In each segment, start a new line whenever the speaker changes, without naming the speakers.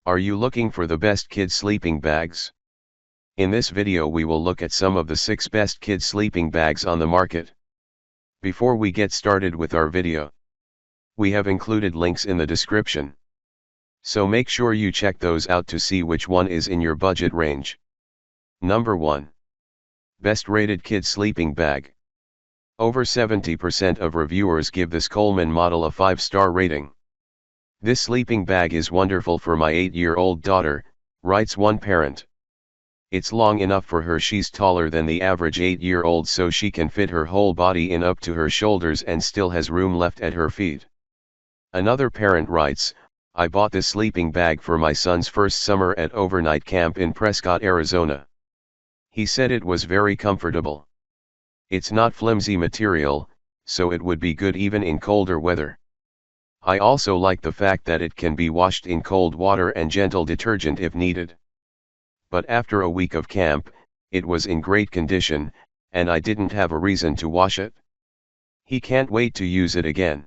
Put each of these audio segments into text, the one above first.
Are you looking for the best kids sleeping bags? In this video we will look at some of the 6 best kids sleeping bags on the market. Before we get started with our video, we have included links in the description. So make sure you check those out to see which one is in your budget range. Number 1. Best rated kids sleeping bag. Over 70% of reviewers give this Coleman model a 5-star rating. This sleeping bag is wonderful for my 8-year-old daughter, writes one parent. It's long enough for her. She's taller than the average 8-year-old, so she can fit her whole body in up to her shoulders and still has room left at her feet. Another parent writes, I bought this sleeping bag for my son's first summer at overnight camp in Prescott, Arizona. He said it was very comfortable. It's not flimsy material, so it would be good even in colder weather. I also like the fact that it can be washed in cold water and gentle detergent if needed. But after a week of camp, it was in great condition, and I didn't have a reason to wash it. He can't wait to use it again.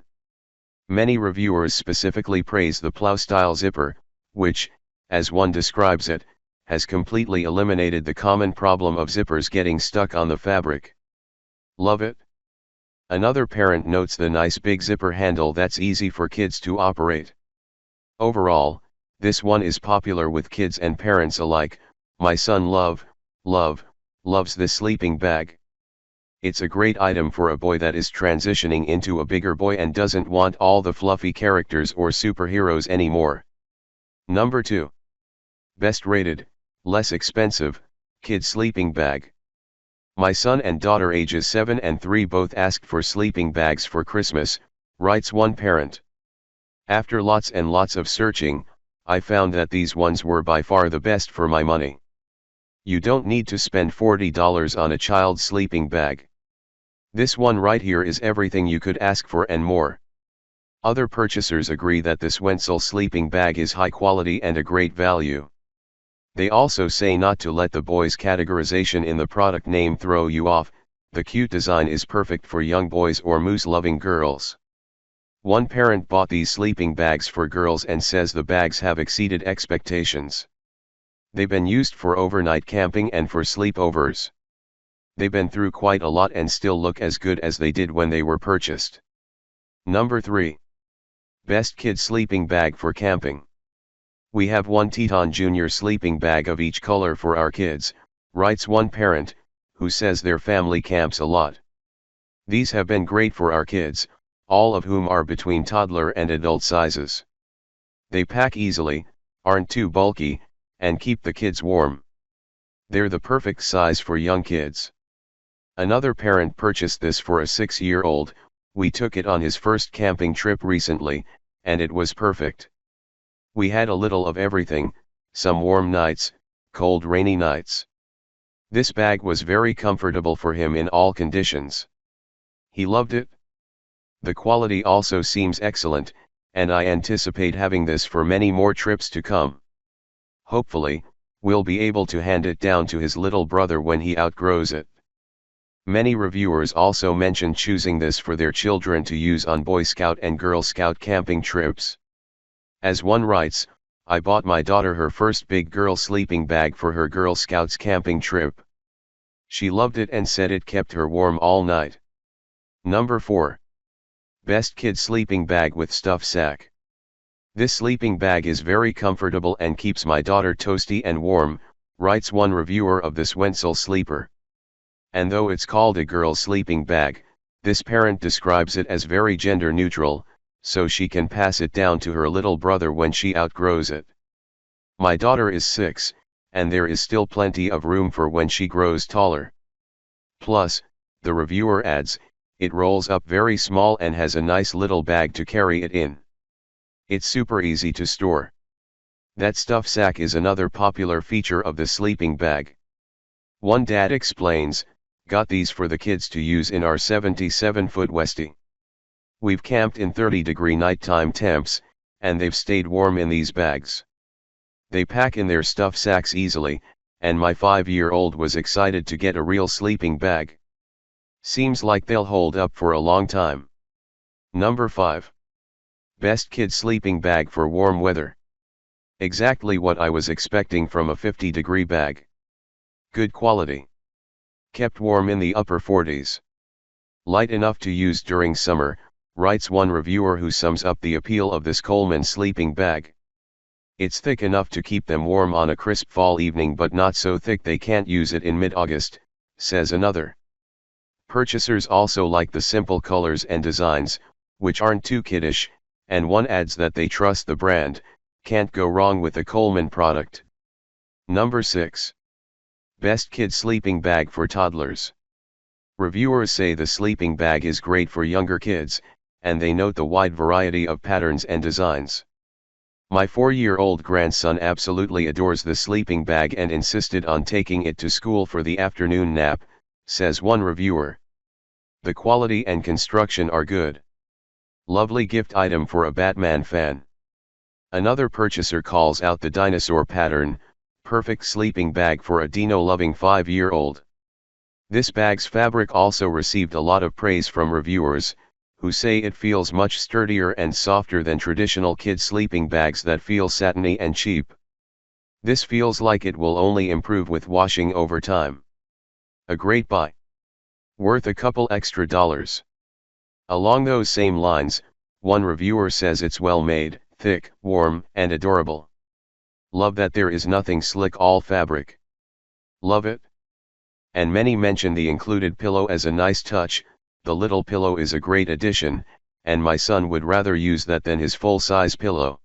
Many reviewers specifically praise the plow-style zipper, which, as one describes it, has completely eliminated the common problem of zippers getting stuck on the fabric. Love it. Another parent notes the nice big zipper handle that's easy for kids to operate. Overall, this one is popular with kids and parents alike. My son loves this sleeping bag. It's a great item for a boy that is transitioning into a bigger boy and doesn't want all the fluffy characters or superheroes anymore. Number 2. Best rated, less expensive, kids sleeping bag. My son and daughter ages 7 and 3 both asked for sleeping bags for Christmas, writes one parent. After lots and lots of searching, I found that these ones were by far the best for my money. You don't need to spend $40 on a child's sleeping bag. This one right here is everything you could ask for and more. Other purchasers agree that this Wenzel sleeping bag is high quality and a great value. They also say not to let the boys' categorization in the product name throw you off. The cute design is perfect for young boys or moose-loving girls. One parent bought these sleeping bags for girls and says the bags have exceeded expectations. They've been used for overnight camping and for sleepovers. They've been through quite a lot and still look as good as they did when they were purchased. Number 3. Best kids sleeping bag for camping. We have one Teton Jr. sleeping bag of each color for our kids, writes one parent, who says their family camps a lot. These have been great for our kids, all of whom are between toddler and adult sizes. They pack easily, aren't too bulky, and keep the kids warm. They're the perfect size for young kids. Another parent purchased this for a 6-year-old. We took it on his first camping trip recently, and it was perfect. We had a little of everything, some warm nights, cold rainy nights. This bag was very comfortable for him in all conditions. He loved it. The quality also seems excellent, and I anticipate having this for many more trips to come. Hopefully, we'll be able to hand it down to his little brother when he outgrows it. Many reviewers also mention choosing this for their children to use on Boy Scout and Girl Scout camping trips. As one writes, I bought my daughter her first big girl sleeping bag for her Girl Scouts camping trip. She loved it and said it kept her warm all night. Number 4. Best kids sleeping bag with stuff sack. This sleeping bag is very comfortable and keeps my daughter toasty and warm, writes one reviewer of this Wenzel sleeper. And though it's called a girl's sleeping bag, this parent describes it as very gender neutral, so she can pass it down to her little brother when she outgrows it. My daughter is 6, and there is still plenty of room for when she grows taller. Plus, the reviewer adds, it rolls up very small and has a nice little bag to carry it in. It's super easy to store. That stuff sack is another popular feature of the sleeping bag. One dad explains, got these for the kids to use in our 77-foot Westie. We've camped in 30-degree nighttime temps, and they've stayed warm in these bags. They pack in their stuff sacks easily, and my 5-year-old was excited to get a real sleeping bag. Seems like they'll hold up for a long time. Number 5. Best kids sleeping bag for warm weather. Exactly what I was expecting from a 50-degree bag. Good quality. Kept warm in the upper 40s. Light enough to use during summer, writes one reviewer who sums up the appeal of this Coleman sleeping bag. It's thick enough to keep them warm on a crisp fall evening but not so thick they can't use it in mid-August, says another. Purchasers also like the simple colors and designs, which aren't too kiddish, and one adds that they trust the brand. Can't go wrong with a Coleman product. Number 6. Best Kid Sleeping Bag for Toddlers. Reviewers say the sleeping bag is great for younger kids, and they note the wide variety of patterns and designs. My 4-year-old grandson absolutely adores the sleeping bag and insisted on taking it to school for the afternoon nap, says one reviewer. The quality and construction are good. Lovely gift item for a Batman fan. Another purchaser calls out the dinosaur pattern, perfect sleeping bag for a dino-loving 5-year-old. This bag's fabric also received a lot of praise from reviewers, who say it feels much sturdier and softer than traditional kid sleeping bags that feel satiny and cheap. This feels like it will only improve with washing over time. A great buy. Worth a couple extra dollars. Along those same lines, one reviewer says it's well made, thick, warm, and adorable. Love that there is nothing slick, all fabric. Love it. And many mention the included pillow as a nice touch. The little pillow is a great addition, and my son would rather use that than his full-size pillow.